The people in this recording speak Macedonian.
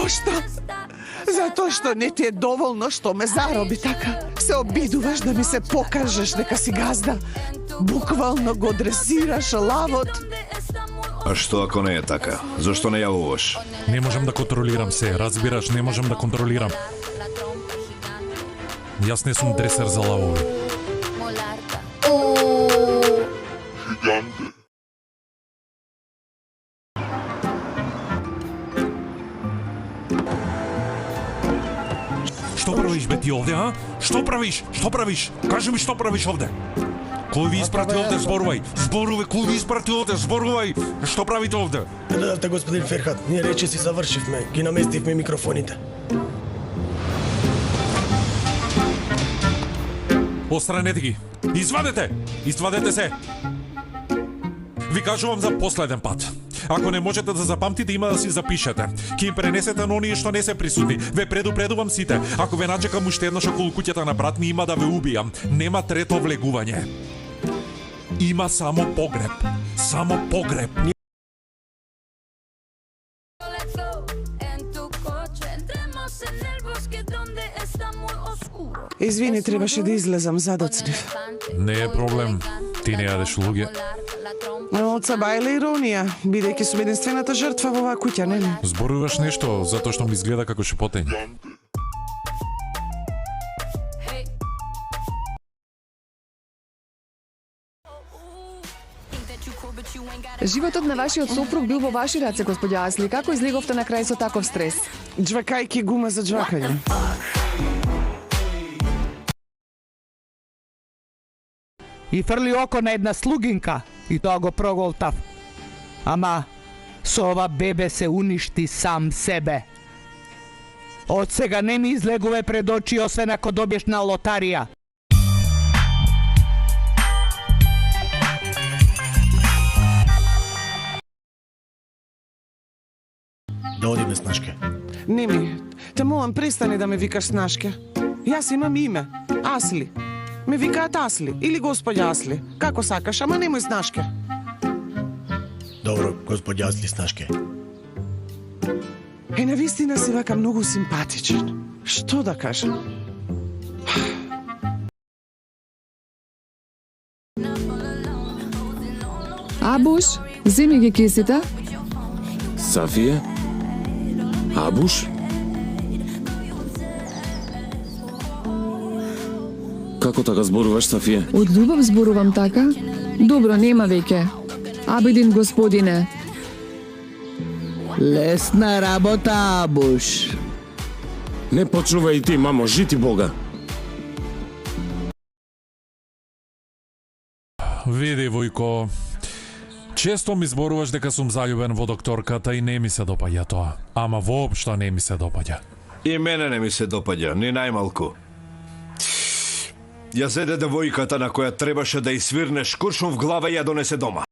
Зашто? Затоа што не ти е доволно што ме зароби така. Се обидуваш да ми се покажеш дека си газда. Буквално го дресираш лавот. А што ако не е така? Зошто не јавуваш? Не можам да контролирам се, разбираш, не можам да контролирам. Јас не сум дресер за лавови. Што правиш бе ти овде, а? Што правиш? Што правиш? Кажи ми што правиш овде? Кој ви испрати овде, зборувај. Зборувај, кој ви испрати овде, зборувај. Што правите овде? Не додавте, господин Ферхат. Ние рече си завршивме. Ги наместивме микрофоните. Остранете ги. Извадете! Извадете се! Ви кажувам за последен пат. Ако не можете да запамтите, има да си запишете. Ке им пренесете на оние што не се присутни. Ве предупредувам сите. Ако ве наđекам уште еднаш околу куќата на брат ми, има да ве убијам. Нема трето влегување. Има само погреб. Само погреб. Извини, требаше да излезам, задоцнив. Не е проблем. Ти не јадеш луѓе. Од саба е иронија, бидејќи сум единствената жртва во оваа куќа, нели? Зборуваш нешто затоа што ми изгледа како шепотење. Животот на вашиот сопруг бил во ваши раце, господја Асли. Како излеговте на крај со таков стрес? Джвакајки гума за джвакање. И фрли око на една слугинка и тоа го проголтав. Ама со ова бебе се уништи сам себе. Од сега не ми излегуве пред очи освен ако добиеш на лотарија. Да одиме, Снашке. Не ми, те молам, престани да ме викаш Снашке. Јас имам име, Асли. Ме викаат Асли или господја Асли. Како сакаш, ама немој Снашке. Добро, господја Асли, Снашке. Навистина си вака многу симпатичен. Што да кажам? Абуш, земи ги кесите. Сафија? Абуш? Како така зборуваш, Сафија? Од љубов зборувам така? Добро, нема веќе. Абидин господине. Лесна работа, Абуш. Не почнувај и ти, мамо, жити Бога. Види, Војко, често ми зборуваш дека сум заљубен во докторката и не ми се допаѓа тоа. Ама воопшто не ми се допаѓа. И мене не ми се допаѓа, ни најмалку. Ја зеде девојката на која требаше да испирнеш куршум в глава и ја донесе дома.